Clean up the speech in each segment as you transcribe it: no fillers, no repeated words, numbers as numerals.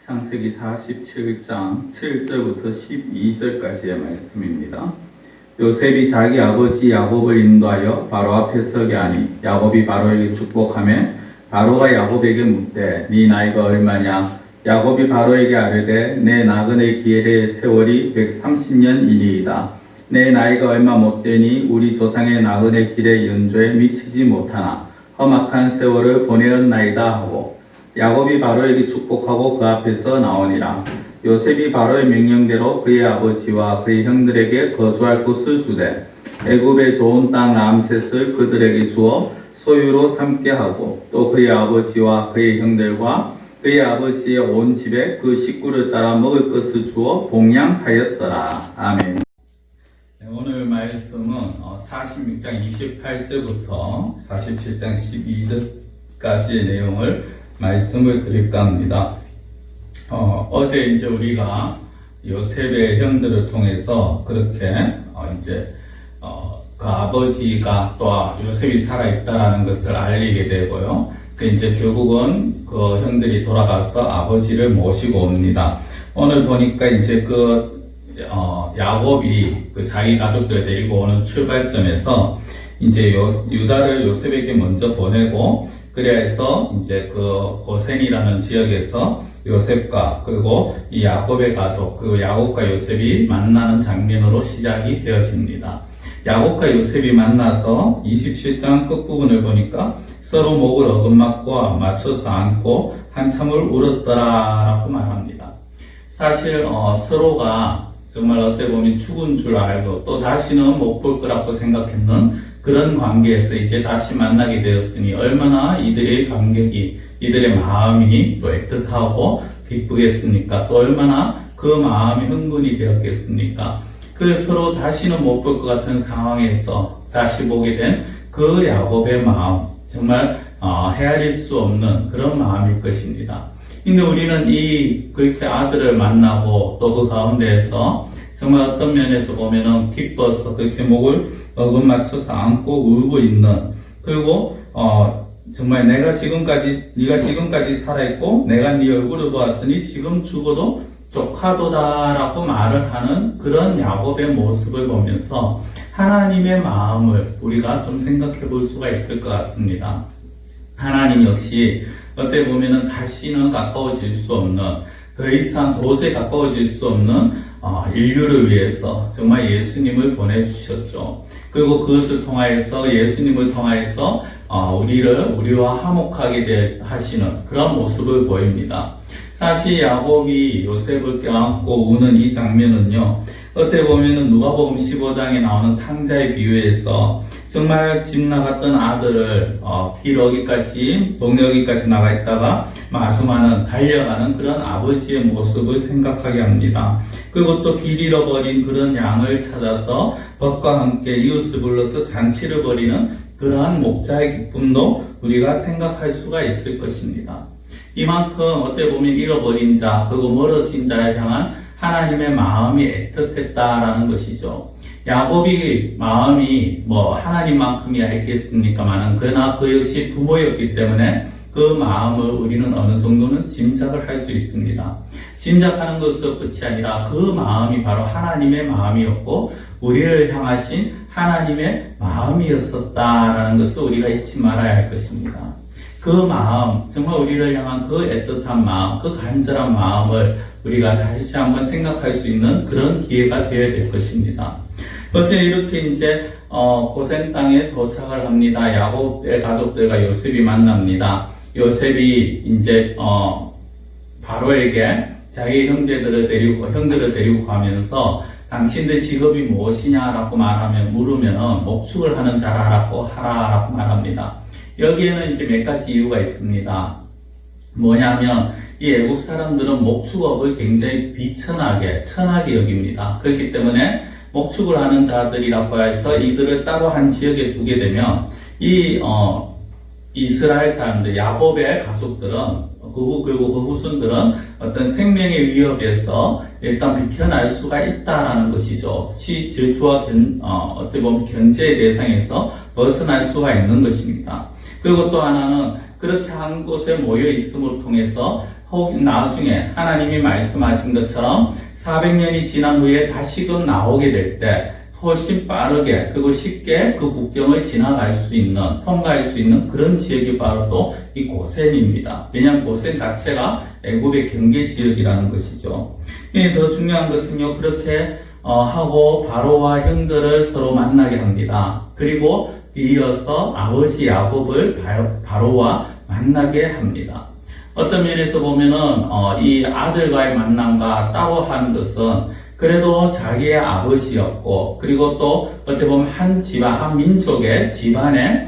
창세기 47장 7절부터 12절까지의 말씀입니다. 요셉이 자기 아버지 야곱을 인도하여 바로 앞에 서게 하니 야곱이 바로에게 축복하며 바로가 야곱에게 묻되 네 나이가 얼마냐? 야곱이 바로에게 아뢰되 내 나그네 기엘의 세월이 130년이니이다. 내 나이가 얼마 못되니 우리 조상의 나그네 길의 연조에 미치지 못하나 험악한 세월을 보내었나이다 하고 야곱이 바로에게 축복하고 그 앞에서 나오니라. 요셉이 바로의 명령대로 그의 아버지와 그의 형들에게 거주할 곳을 주되 애굽의 좋은 땅 람셋을 그들에게 주어 소유로 삼게 하고 또 그의 아버지와 그의 형들과 그의 아버지의 온 집에 그 식구를 따라 먹을 것을 주어 봉양하였더라. 아멘. 오늘 말씀은 46장 28절부터 47장 12절까지의 내용을 말씀을 드릴까 합니다. 어제 이제 우리가 요셉의 형들을 통해서 그렇게 그 아버지가 또 요셉이 살아있다라는 것을 알리게 되고요. 이제 결국은 그 형들이 돌아가서 아버지를 모시고 옵니다. 오늘 보니까 이제 야곱이 그 자기 가족들 데리고 오는 출발점에서 이제 유다를 요셉에게 먼저 보내고 그래서 이제 그 고센이라는 지역에서 요셉과 그리고 이 야곱의 가족, 그 야곱과 요셉이 만나는 장면으로 시작이 되어집니다. 야곱과 요셉이 만나서 27장 끝부분을 보니까 서로 목을 어긋맞고 맞춰서 안고 한참을 울었더라라고 말합니다. 사실 서로가 정말 어떻게 보면 죽은 줄 알고 또 다시는 못 볼 거라고 생각했는 그런 관계에서 이제 다시 만나게 되었으니 얼마나 이들의 감격이, 이들의 마음이 또 애틋하고 기쁘겠습니까? 또 얼마나 그 마음이 흥분이 되었겠습니까? 그 서로 다시는 못 볼 것 같은 상황에서 다시 보게 된 그 야곱의 마음, 정말 헤아릴 수 없는 그런 마음일 것입니다. 근데 우리는 그렇게 아들을 만나고 또 그 가운데에서 정말 어떤 면에서 보면은 기뻐서 그렇게 목을 맞춰서 안고 울고 있는, 그리고 정말 네가 지금까지 살아있고 내가 네 얼굴을 보았으니 지금 죽어도 족하도다라고 말을 하는 그런 야곱의 모습을 보면서 하나님의 마음을 우리가 좀 생각해 볼 수가 있을 것 같습니다. 하나님 역시 어떻게 보면은 다시는 가까워질 수 없는, 더 이상 도저히 가까워질 수 없는 인류를 위해서 정말 예수님을 보내주셨죠. 그리고 그것을 통하여서, 예수님을 통하여서 우리와 화목하게 하시는 그런 모습을 보입니다. 사실 야곱이 요셉을 껴안고 우는 이 장면은요, 어떻게 보면은 누가복음 15장에 나오는 탕자의 비유에서 정말 집 나갔던 아들을 길 어기까지, 동네 어기까지 나가 있다가 마중하는, 달려가는 그런 아버지의 모습을 생각하게 합니다. 그리고 또 길 잃어버린 그런 양을 찾아서 벗과 함께 이웃을 불러서 잔치를 벌이는 그러한 목자의 기쁨도 우리가 생각할 수가 있을 것입니다. 이만큼 어떻게 보면 잃어버린 자, 그리고 멀어진 자에 향한 하나님의 마음이 애틋했다라는 것이죠. 야곱이 마음이 하나님만큼이야 했겠습니까마는, 그러나 그 역시 부모였기 때문에 그 마음을 우리는 어느 정도는 짐작을 할 수 있습니다. 짐작하는 것으로 끝이 아니라 그 마음이 바로 하나님의 마음이었고 우리를 향하신 하나님의 마음이었었다라는 것을 우리가 잊지 말아야 할 것입니다. 그 마음, 정말 우리를 향한 그 애틋한 마음, 그 간절한 마음을 우리가 다시 한번 생각할 수 있는 그런 기회가 되어야 될 것입니다. 어제 이렇게 이제 고센 땅에 도착을 합니다. 야곱의 가족들과 요셉이 만납니다. 요셉이 이제 바로에게 자기 형들을 데리고 가면서 당신들 직업이 무엇이냐라고 물으면 목축을 하는 자라라고 하라라고 말합니다. 여기에는 이제 몇 가지 이유가 있습니다. 뭐냐면 이 애국 사람들은 목축업을 굉장히 천하게 여깁니다. 그렇기 때문에 목축을 하는 자들이라고 해서 이들을 따로 한 지역에 두게 되면 이스라엘 사람들, 야곱의 가족들은 그리고 그 후손들은 어떤 생명의 위협에서 일단 비켜날 수가 있다라는 것이죠. 질투와 어떻게 보면 견제의 대상에서 벗어날 수가 있는 것입니다. 그리고 또 하나는 그렇게 한 곳에 모여 있음을 통해서 나중에 하나님이 말씀하신 것처럼 400년이 지난 후에 다시금 나오게 될 때 훨씬 빠르게 그리고 쉽게 그 국경을 통과할 수 있는 그런 지역이 바로 또 이 고센입니다. 왜냐하면 고센 자체가 애굽의 경계 지역이라는 것이죠. 더 중요한 것은요, 그렇게 하고 바로와 형들을 서로 만나게 합니다. 그리고 뒤이어서 아버지 야곱을 바로와 만나게 합니다. 어떤 면에서 보면은 이 아들과의 만남과 따로 하는 것은 그래도 자기의 아버지였고, 그리고 또 어떻게 보면 한 집안, 한 민족의 집안의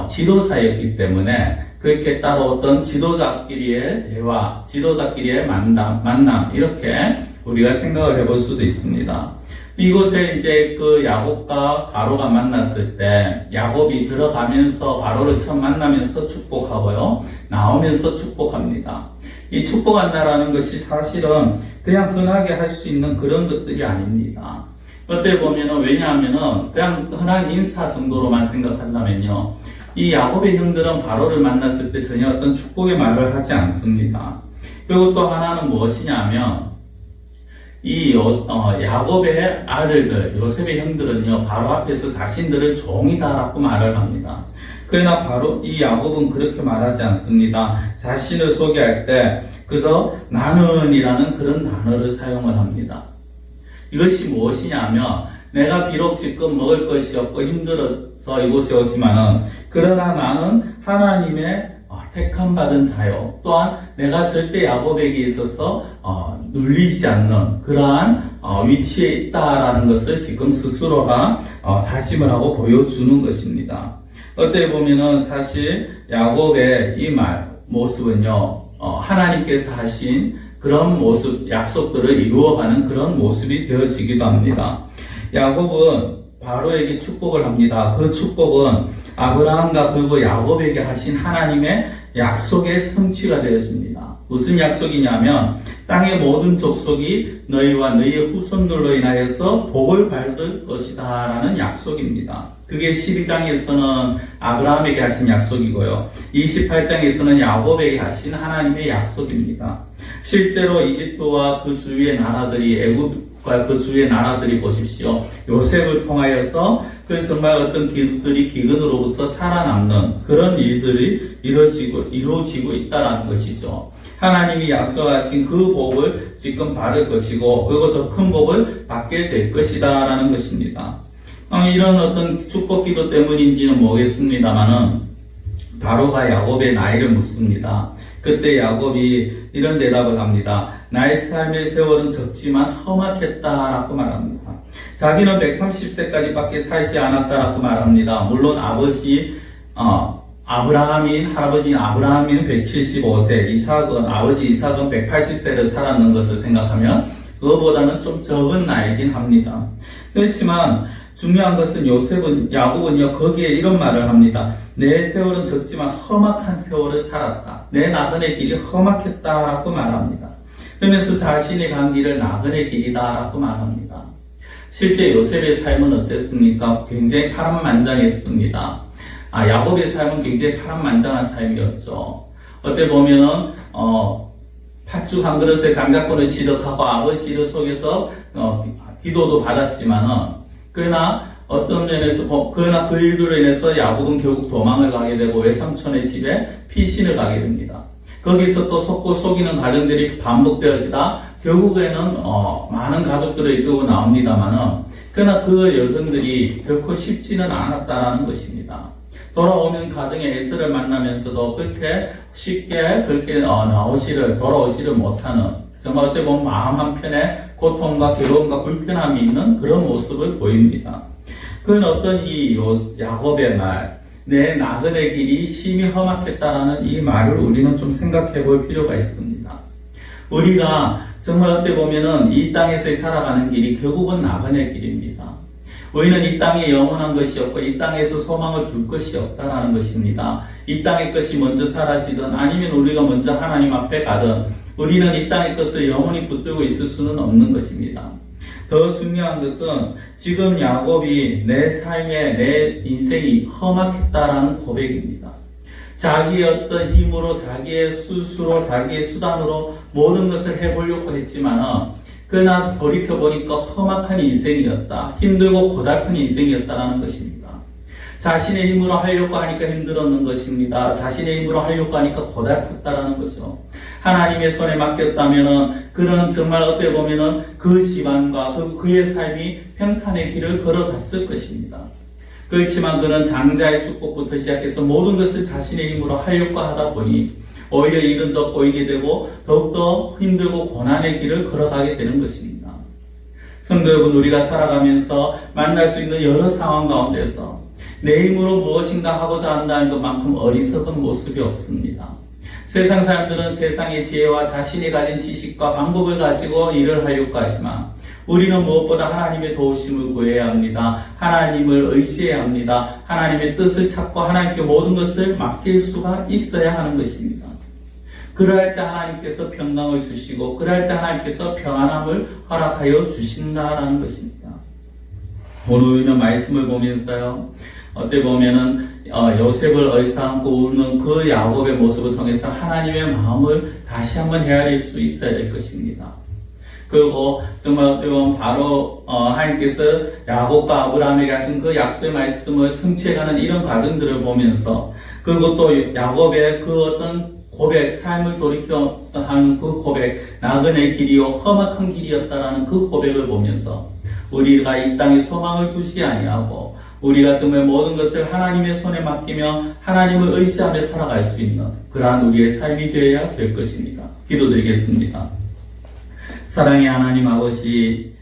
지도자였기 때문에 그렇게 따로 어떤 지도자끼리의 대화, 지도자끼리의 만남 이렇게 우리가 생각을 해볼 수도 있습니다. 이곳에 이제 그 야곱과 바로가 만났을 때 야곱이 들어가면서 바로를 처음 만나면서 축복하고요, 나오면서 축복합니다. 이 축복한다라는 것이 사실은 그냥 흔하게 할 수 있는 그런 것들이 아닙니다. 어떻게 보면은, 왜냐하면은 그냥 흔한 인사 정도로만 생각한다면요, 이 야곱의 형들은 바로를 만났을 때 전혀 어떤 축복의 말을 하지 않습니다. 그리고 또 하나는 무엇이냐면 야곱의 아들들, 요셉의 형들은요, 바로 앞에서 자신들을 종이다라고 말을 합니다. 그러나 바로 이 야곱은 그렇게 말하지 않습니다. 자신을 소개할 때 그래서 나는이라는 그런 단어를 사용을 합니다. 이것이 무엇이냐면, 내가 비록 지금 먹을 것이 없고 힘들어서 이곳에 오지만은, 그러나 나는 하나님의 택함 받은 자요. 또한 내가 절대 야곱에게 있어서 눌리지 않는 그러한 위치에 있다라는 것을 지금 스스로가 다짐을 하고 보여주는 것입니다. 어떻게 보면은 사실 야곱의 이 모습은요, 하나님께서 하신 그런 모습, 약속들을 이루어가는 그런 모습이 되어지기도 합니다. 야곱은 바로에게 축복을 합니다. 그 축복은 아브라함과 그리고 야곱에게 하신 하나님의 약속의 성취가 되어집니다. 무슨 약속이냐면 땅의 모든 족속이 너희와 너희의 후손들로 인하여서 복을 받을 것이다 라는 약속입니다. 그게 12장에서는 아브라함에게 하신 약속이고요. 28장에서는 야곱에게 하신 하나님의 약속입니다. 실제로 이집트와 그 주위의 나라들이 애굽과 그 주위의 나라들이 보십시오. 요셉을 통하여서 그 정말 어떤 기득들이 기근으로부터 살아남는 그런 일들이 이루어지고 있다는 것이죠. 하나님이 약속하신 그 복을 지금 받을 것이고 그리고 더 큰 복을 받게 될 것이다 라는 것입니다. 이런 어떤 축복 기도 때문인지는 모르겠습니다만은 바로가 야곱의 나이를 묻습니다. 그때 야곱이 이런 대답을 합니다. 나의 삶의 세월은 적지만 험악했다라고 말합니다. 자기는 130세까지 밖에 살지 않았다라고 말합니다. 물론 할아버지인 아브라함인 175세, 아버지 이삭은 180세를 살았는 것을 생각하면 그거보다는 좀 적은 나이긴 합니다. 그렇지만 중요한 것은 야곱은요, 거기에 이런 말을 합니다. 내 세월은 적지만 험악한 세월을 살았다. 내 나그네 길이 험악했다라고 말합니다. 그러면서 자신이 간 길을 나그네 길이다라고 말합니다. 실제 요셉의 삶은 어땠습니까? 굉장히 파란만장했습니다. 야곱의 삶은 굉장히 파란만장한 삶이었죠. 어떻게 보면은, 팥죽 한 그릇에 장자권을 취득하고 아버지 일을 속에서, 기도도 받았지만은, 그러나 어떤 면에서, 그러나 그 일들로 인해서 야곱은 결국 도망을 가게 되고 외삼촌의 집에 피신을 가게 됩니다. 거기서 또 속고 속이는 과정들이 반복되어지다 결국에는 많은 가족들을 이끌고 나옵니다만은 그러나 그 여성들이 결코 쉽지는 않았다라는 것입니다. 돌아오는 가정의 에스를 만나면서도 그렇게 쉽게 그렇게 돌아오지를 못하는 정말 어떻게 보면 마음 한편에 고통과 괴로움과 불편함이 있는 그런 모습을 보입니다. 그건 어떤 이 야곱의 말, 내 나그네 길이 심히 험악했다라는 이 말을 우리는 좀 생각해 볼 필요가 있습니다. 우리가 정말 어떻게 보면은 이 땅에서 살아가는 길이 결국은 나그네 길입니다. 우리는 이 땅에 영원한 것이 없고 이 땅에서 소망을 둘 것이 없다라는 것입니다. 이 땅의 것이 먼저 사라지든 아니면 우리가 먼저 하나님 앞에 가든 우리는 이 땅의 것을 영원히 붙들고 있을 수는 없는 것입니다. 더 중요한 것은 지금 야곱이 내 삶에 내 인생이 험악했다라는 고백입니다. 자기의 어떤 힘으로 자기의 수수로 자기의 수단으로 모든 것을 해보려고 했지만은 그러나 돌이켜보니까 험악한 인생이었다. 힘들고 고달픈 인생이었다라는 것입니다. 자신의 힘으로 하려고 하니까 힘들었는 것입니다. 자신의 힘으로 하려고 하니까 고달팠다라는 거죠. 하나님의 손에 맡겼다면은 그는 정말 어떻게 보면은 그 집안과 그의 삶이 평탄의 길을 걸어갔을 것입니다. 그렇지만 그는 장자의 축복부터 시작해서 모든 것을 자신의 힘으로 하려고 하다 보니 오히려 일은 더 꼬이게 되고 더욱더 힘들고 고난의 길을 걸어가게 되는 것입니다. 성도 여러분, 우리가 살아가면서 만날 수 있는 여러 상황 가운데서 내 힘으로 무엇인가 하고자 한다는 것만큼 어리석은 모습이 없습니다. 세상 사람들은 세상의 지혜와 자신이 가진 지식과 방법을 가지고 일을 하려고 하지만 우리는 무엇보다 하나님의 도우심을 구해야 합니다. 하나님을 의지해야 합니다. 하나님의 뜻을 찾고 하나님께 모든 것을 맡길 수가 있어야 하는 것입니다. 그러할 때 하나님께서 평강을 주시고 그러할 때 하나님께서 평안함을 허락하여 주신다라는 것입니다. 오늘 우리는 말씀을 보면서요, 어떻게 보면은 요셉을 얼싸안고 우는 그 야곱의 모습을 통해서 하나님의 마음을 다시 한번 헤아릴 수 있어야 될 것입니다. 그리고 정말 어떻게 보면 바로 하나님께서 야곱과 아브라함에게 하신 그 약속의 말씀을 성취해가는 이런 과정들을 보면서 그리고 또 야곱의 그 어떤 고백, 삶을 돌이켜서 하는 그 고백, 나그네 길이요 험악한 길이었다라는 그 고백을 보면서 우리가 이 땅에 소망을 두지 아니하고 우리가 정말 모든 것을 하나님의 손에 맡기며 하나님을 의지하며 살아갈 수 있는 그러한 우리의 삶이 되어야 될 것입니다. 기도드리겠습니다. 사랑의 하나님 아버지,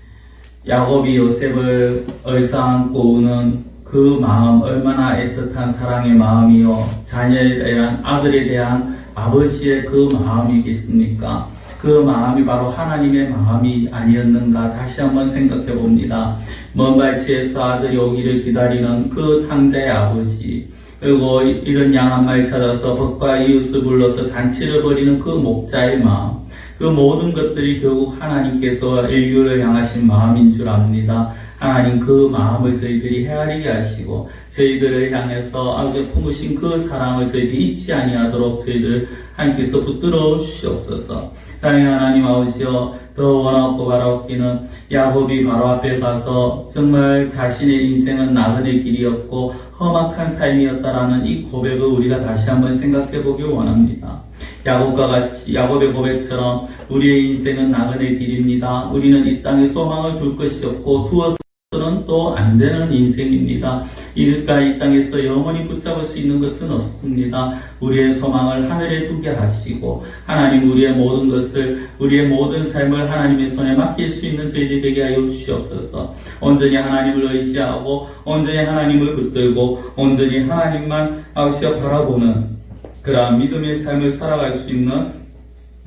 야곱이 요셉을 얼싸안고 우는 그 마음, 얼마나 애틋한 사랑의 마음이요, 자녀에 대한, 아들에 대한 아버지의 그 마음이겠습니까? 그 마음이 바로 하나님의 마음이 아니었는가 다시 한번 생각해 봅니다. 먼 발치에서 아들이 오기를 기다리는 그 탕자의 아버지, 그리고 이런 양 한 마리 찾아서 벗과 이웃을 불러서 잔치를 벌이는 그 목자의 마음, 그 모든 것들이 결국 하나님께서 인류를 향하신 마음인 줄 압니다. 하나님, 그 마음을 저희들이 헤아리게 하시고 저희들을 향해서 아버지 품으신 그 사랑을 저희들이 잊지 아니하도록 저희들 하나님께서 붙들어 주시옵소서. 사랑의 하나님 아버지여, 더 원하고 바라옵기는 야곱이 바로 앞에 가서 정말 자신의 인생은 나그네 길이었고 험악한 삶이었다라는 이 고백을 우리가 다시 한번 생각해 보기 원합니다. 야곱과 같이, 야곱의 고백처럼 우리의 인생은 나그네 길입니다. 우리는 이 땅에 소망을 둘 것이 없고 두어서는 또 안 되는 인생입니다. 이 땅에서 영원히 붙잡을 수 있는 것은 없습니다. 우리의 소망을 하늘에 두게 하시고 하나님, 우리의 모든 것을, 우리의 모든 삶을 하나님의 손에 맡길 수 있는 저희들이 되게 하여 주시옵소서. 온전히 하나님을 의지하고 온전히 하나님을 붙들고 온전히 하나님만 아우시어 바라보는 그러한 믿음의 삶을 살아갈 수 있는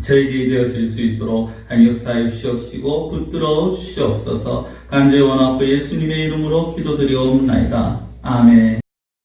저희들이 되어질 수 있도록 하나님 역사해 주시옵시고 붙들어 주시옵소서. 간절히 원하고 예수님의 이름으로 기도드리옵나이다. 아멘.